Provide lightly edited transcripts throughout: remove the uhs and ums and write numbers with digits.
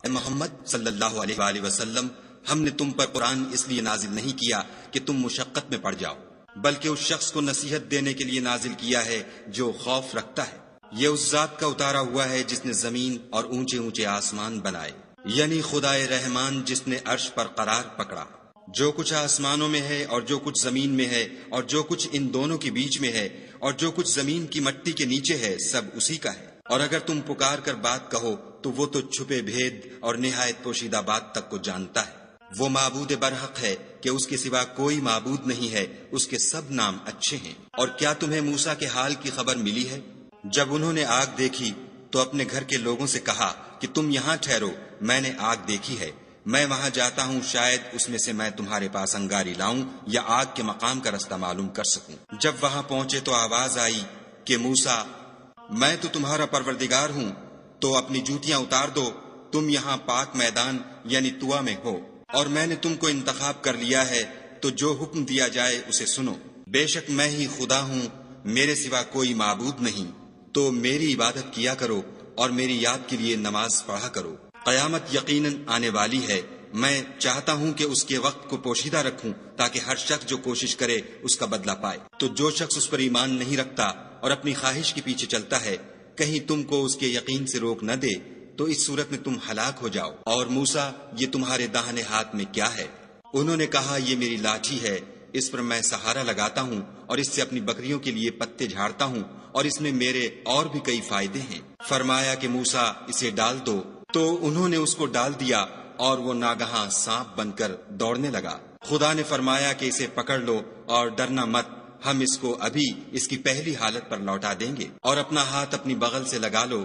اے محمد صلی اللہ علیہ وآلہ وسلم، ہم نے تم پر قرآن اس لیے نازل نہیں کیا کہ تم مشقت میں پڑ جاؤ، بلکہ اس شخص کو نصیحت دینے کے لیے نازل کیا ہے جو خوف رکھتا ہے۔ یہ اس ذات کا اتارا ہوا ہے جس نے زمین اور اونچے اونچے آسمان بنائے، یعنی خدائے رحمان جس نے عرش پر قرار پکڑا۔ جو کچھ آسمانوں میں ہے اور جو کچھ زمین میں ہے اور جو کچھ ان دونوں کے بیچ میں ہے اور جو کچھ زمین کی مٹی کے نیچے ہے، سب اسی کا ہے۔ اور اگر تم پکار کر بات کہو تو وہ تو چھپے بھید اور نہایت پوشیدہ بات تک کو جانتا ہے۔ وہ معبود برحق ہے کہ اس کے سوا کوئی معبود نہیں ہے، اس کے سب نام اچھے ہیں۔ اور کیا تمہیں موسیٰ کے حال کی خبر ملی ہے؟ جب انہوں نے آگ دیکھی تو اپنے گھر کے لوگوں سے کہا کہ تم یہاں ٹھہرو، میں نے آگ دیکھی ہے، میں وہاں جاتا ہوں، شاید اس میں سے میں تمہارے پاس انگاری لاؤں یا آگ کے مقام کا رستہ معلوم کر سکوں۔ جب وہاں پہنچے تو آواز آئی کہ موسیٰ، میں تو تمہارا پروردگار ہوں، تو اپنی جوتیاں اتار دو، تم یہاں پاک میدان یعنی طوا میں ہو، اور میں نے تم کو انتخاب کر لیا ہے، تو جو حکم دیا جائے اسے سنو۔ بے شک میں ہی خدا ہوں، میرے سوا کوئی معبود نہیں، تو میری عبادت کیا کرو اور میری یاد کے لیے نماز پڑھا کرو۔ قیامت یقیناً آنے والی ہے، میں چاہتا ہوں کہ اس کے وقت کو پوشیدہ رکھوں تاکہ ہر شخص جو کوشش کرے اس کا بدلہ پائے۔ تو جو شخص اس پر ایمان نہیں رکھتا اور اپنی خواہش کے پیچھے چلتا ہے، کہیں تم کو اس کے یقین سے روک نہ دے، تو اس صورت میں تم ہلاک ہو جاؤ۔ اور موسیٰ، یہ تمہارے داہنے ہاتھ میں کیا ہے؟ انہوں نے کہا، یہ میری لاٹھی ہے، اس پر میں سہارا لگاتا ہوں اور اس سے اپنی بکریوں کے لیے پتے جھاڑتا ہوں، اور اس میں میرے اور بھی کئی فائدے ہیں۔ فرمایا کہ موسیٰ، اسے ڈال دو، تو انہوں نے اس کو ڈال دیا اور وہ ناگہاں سانپ بن کر دوڑنے لگا۔ خدا نے فرمایا کہ اسے پکڑ لو اور ڈرنا مت، ہم اس کو ابھی اس کی پہلی حالت پر لوٹا دیں گے، اور اپنا ہاتھ اپنی بغل سے لگا لو،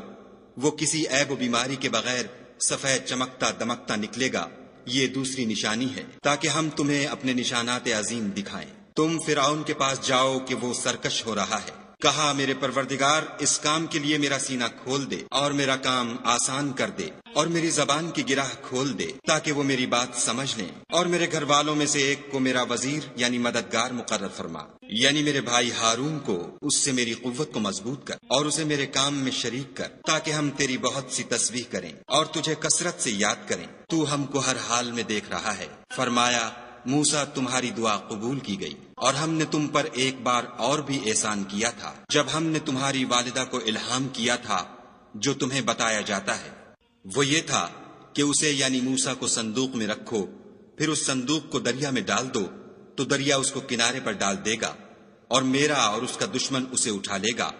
وہ کسی عیب و بیماری کے بغیر سفید چمکتا دمکتا نکلے گا۔ یہ دوسری نشانی ہے تاکہ ہم تمہیں اپنے نشانات عظیم دکھائیں۔ تم فرعون کے پاس جاؤ کہ وہ سرکش ہو رہا ہے۔ کہا، میرے پروردگار، اس کام کے لیے میرا سینہ کھول دے اور میرا کام آسان کر دے، اور میری زبان کی گرہ کھول دے تاکہ وہ میری بات سمجھ لیں، اور میرے گھر والوں میں سے ایک کو میرا وزیر یعنی مددگار مقرر فرما، یعنی میرے بھائی ہارون کو، اس سے میری قوت کو مضبوط کر اور اسے میرے کام میں شریک کر، تاکہ ہم تیری بہت سی تسبیح کریں اور تجھے کثرت سے یاد کریں، تو ہم کو ہر حال میں دیکھ رہا ہے۔ فرمایا، موسیٰ، تمہاری دعا قبول کی گئی، اور ہم نے تم پر ایک بار اور بھی احسان کیا تھا، جب ہم نے تمہاری والدہ کو الہام کیا تھا جو تمہیں بتایا جاتا ہے۔ وہ یہ تھا کہ اسے یعنی موسیٰ کو صندوق میں رکھو، پھر اس صندوق کو دریا میں ڈال دو، تو دریا اس کو کنارے پر ڈال دے گا، اور میرا اور اس کا دشمن اسے اٹھا لے گا۔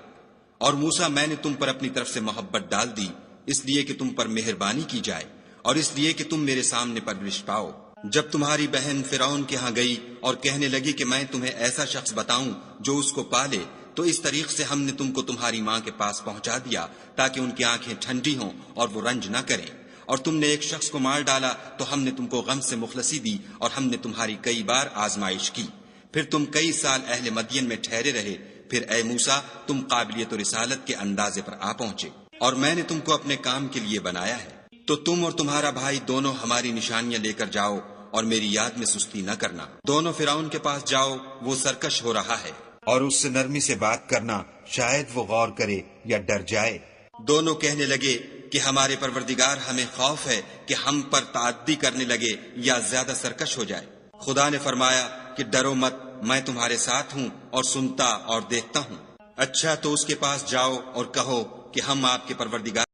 اور موسیٰ، میں نے تم پر اپنی طرف سے محبت ڈال دی، اس لیے کہ تم پر مہربانی کی جائے اور اس لیے کہ تم میرے سامنے پرورش پاؤ۔ جب تمہاری بہن فرعون کے ہاں گئی اور کہنے لگی کہ میں تمہیں ایسا شخص بتاؤں جو اس کو پالے، تو اس طریق سے ہم نے تم کو تمہاری ماں کے پاس پہنچا دیا تاکہ ان کی آنکھیں ٹھنڈی ہوں اور وہ رنج نہ کریں۔ اور تم نے ایک شخص کو مار ڈالا تو ہم نے تم کو غم سے مخلصی دی، اور ہم نے تمہاری کئی بار آزمائش کی، پھر تم کئی سال اہل مدین میں ٹھہرے رہے، پھر اے موسیٰ، تم قابلیت و رسالت کے اندازے پر آ پہنچے، اور میں نے تم کو اپنے کام کے لیے بنایا ہے، تو تم اور تمہارا بھائی دونوں ہماری نشانیاں لے کر جاؤ اور میری یاد میں سستی نہ کرنا۔ دونوں فرعون کے پاس جاؤ، وہ سرکش ہو رہا ہے، اور اس سے نرمی سے بات کرنا، شاید وہ غور کرے یا ڈر جائے۔ دونوں کہنے لگے کہ ہمارے پروردگار، ہمیں خوف ہے کہ ہم پر تعدی کرنے لگے یا زیادہ سرکش ہو جائے۔ خدا نے فرمایا کہ ڈرو مت، میں تمہارے ساتھ ہوں اور سنتا اور دیکھتا ہوں۔ اچھا، تو اس کے پاس جاؤ اور کہو کہ ہم آپ کے پروردگار